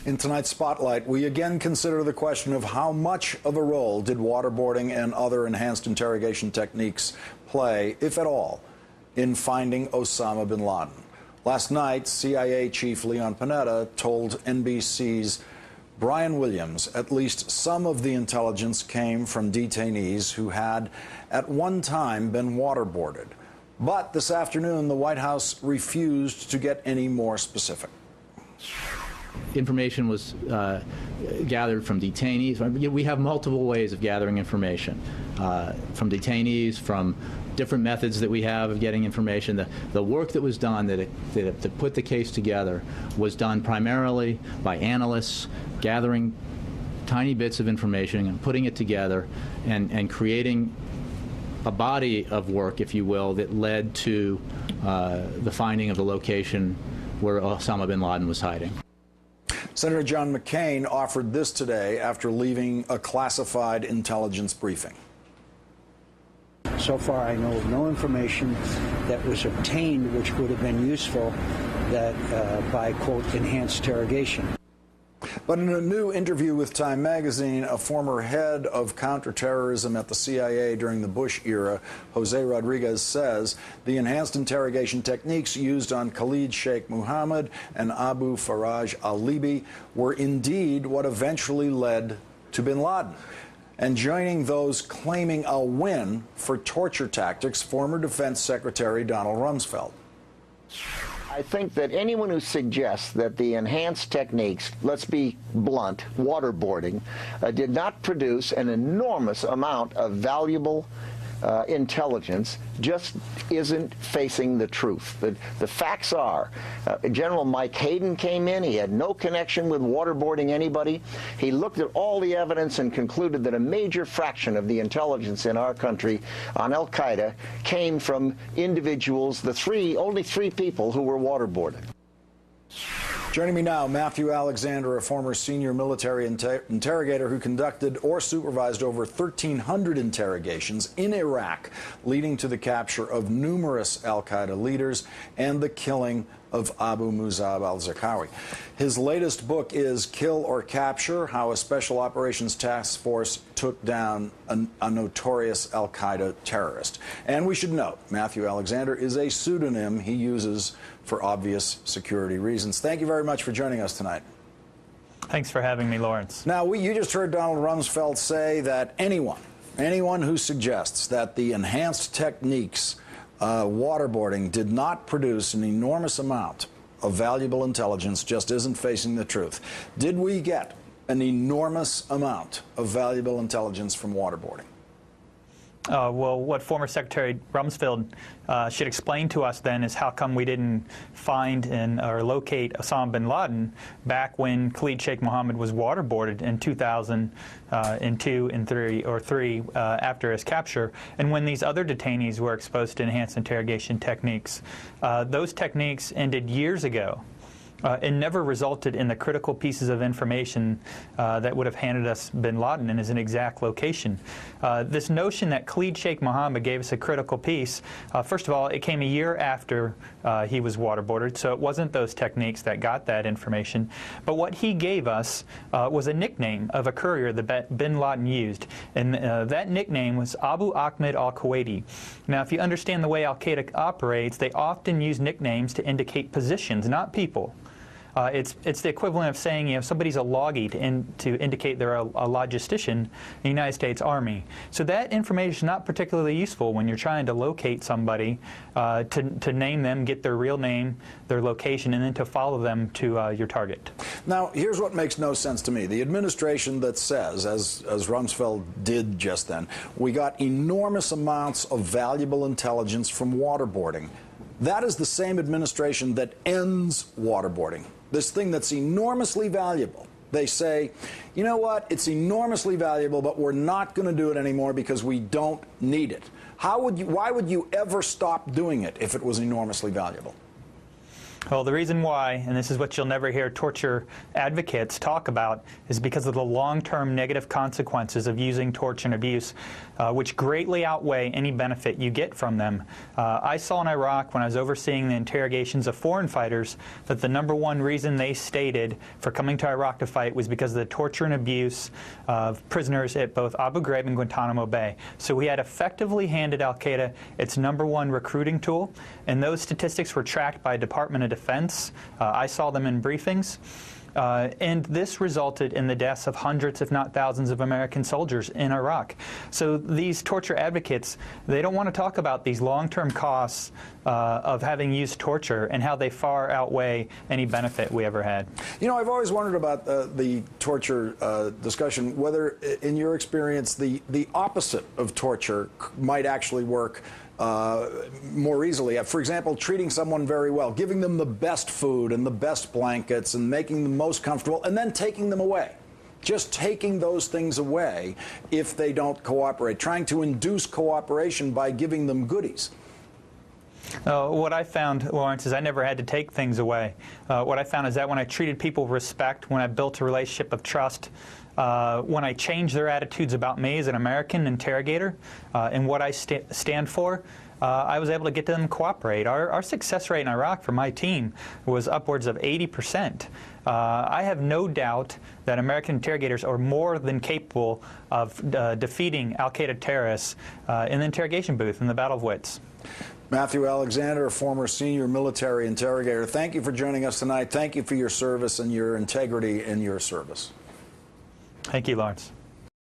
In tonight's Spotlight, we again consider the question of how much of a role did waterboarding and other enhanced interrogation techniques play, if at all, in finding Osama bin Laden. Last night, CIA Chief Leon Panetta told NBC's Brian Williams at least some of the intelligence came from detainees who had at one time been waterboarded. But this afternoon, the White House refused to get any more specific. Information was gathered from detainees. We have multiple ways of gathering information, from detainees, from different methods that we have of getting information. The work that was done to put the case together was done primarily by analysts gathering tiny bits of information and putting it together and creating a body of work, if you will, that led to the finding of the location where Osama bin Laden was hiding. Senator John McCain offered this today after leaving a classified intelligence briefing. So far, I know of no information that was obtained which would have been useful by, quote, enhanced interrogation. But in a new interview with Time magazine, a former head of counterterrorism at the CIA during the Bush era, Jose Rodriguez, says the enhanced interrogation techniques used on Khalid Sheikh Mohammed and Abu Faraj al-Libi were indeed what eventually led to bin Laden. And joining those claiming a win for torture tactics, former Defense Secretary Donald Rumsfeld. I think that anyone who suggests that the enhanced techniques, let's be blunt, waterboarding, did not produce an enormous amount of valuable intelligence just isn't facing the truth. The facts are, General Mike Hayden came in. He had no connection with waterboarding anybody. He looked at all the evidence and concluded that a major fraction of the intelligence in our country on al-Qaeda came from individuals, only three people who were waterboarded. Joining me now, Matthew Alexander, a former senior military interrogator who conducted or supervised over 1,300 interrogations in Iraq, leading to the capture of numerous al-Qaeda leaders and the killing of Abu Musab al-Zarqawi. His latest book is Kill or Capture: How a Special Operations Task Force Took Down a Notorious al-Qaeda Terrorist. And we should note, Matthew Alexander is a pseudonym he uses for obvious security reasons. Thank you very much for joining us tonight. Thanks for having me, Lawrence. Now, you just heard Donald Rumsfeld say that anyone who suggests that the enhanced techniques waterboarding did not produce an enormous amount of valuable intelligence just isn't facing the truth. Did we get an enormous amount of valuable intelligence from waterboarding? Well, what former Secretary Rumsfeld should explain to us then is how come we didn't find or locate Osama bin Laden back when Khalid Sheikh Mohammed was waterboarded in 2002 and 3 after his capture, and when these other detainees were exposed to enhanced interrogation techniques. Those techniques ended years ago. It never resulted in the critical pieces of information that would have handed us bin Laden and his exact location. This notion that Khalid Sheikh Mohammed gave us a critical piece, first of all, it came a year after he was waterboarded, so it wasn't those techniques that got that information. But what he gave us was a nickname of a courier that bin Laden used, and that nickname was Abu Ahmed al-Kuwaiti. Now, if you understand the way al-Qaeda operates, they often use nicknames to indicate positions, not people. It's the equivalent of saying, somebody's a loggy to indicate they're a logistician in the United States Army. So that information is not particularly useful when you're trying to locate somebody, to name them, get their real name, their location, and then to follow them to your target. Now, here's what makes no sense to me. The administration that says, as Rumsfeld did just then, we got enormous amounts of valuable intelligence from waterboarding. That is the same administration that ends waterboarding. This thing that's enormously valuable. They say, you know what, it's enormously valuable, but we're not going to do it anymore because we don't need it. Why would you ever stop doing it if it was enormously valuable? Well, the reason why, and this is what you'll never hear torture advocates talk about, is because of the long-term negative consequences of using torture and abuse, which greatly outweigh any benefit you get from them. I saw in Iraq, when I was overseeing the interrogations of foreign fighters, that the #1 reason they stated for coming to Iraq to fight was because of the torture and abuse of prisoners at both Abu Ghraib and Guantanamo Bay. So we had effectively handed al-Qaeda its #1 recruiting tool, and those statistics were tracked by Department of Defense. I saw them in briefings. And this resulted in the deaths of hundreds, if not thousands, of American soldiers in Iraq. So these torture advocates, they don't want to talk about these long-term costs of having used torture and how they far outweigh any benefit we ever had. You know, I've always wondered about the torture discussion, whether, in your experience, the opposite of torture might actually work more easily. For example, treating someone very well, giving them the best food and the best blankets and making them most comfortable, and then taking them away. Just taking those things away if they don't cooperate, trying to induce cooperation by giving them goodies. What I found, Lawrence, is I never had to take things away. What I found is that when I treated people with respect, when I built a relationship of trust, when I changed their attitudes about me as an American interrogator and what I stand for, I was able to get them to cooperate. Our success rate in Iraq for my team was upwards of 80%. I have no doubt that American interrogators are more than capable of defeating al-Qaeda terrorists in the interrogation booth in the Battle of Wits. Matthew Alexander, a former senior military interrogator, thank you for joining us tonight. Thank you for your service and your integrity in your service. Thank you, Lawrence.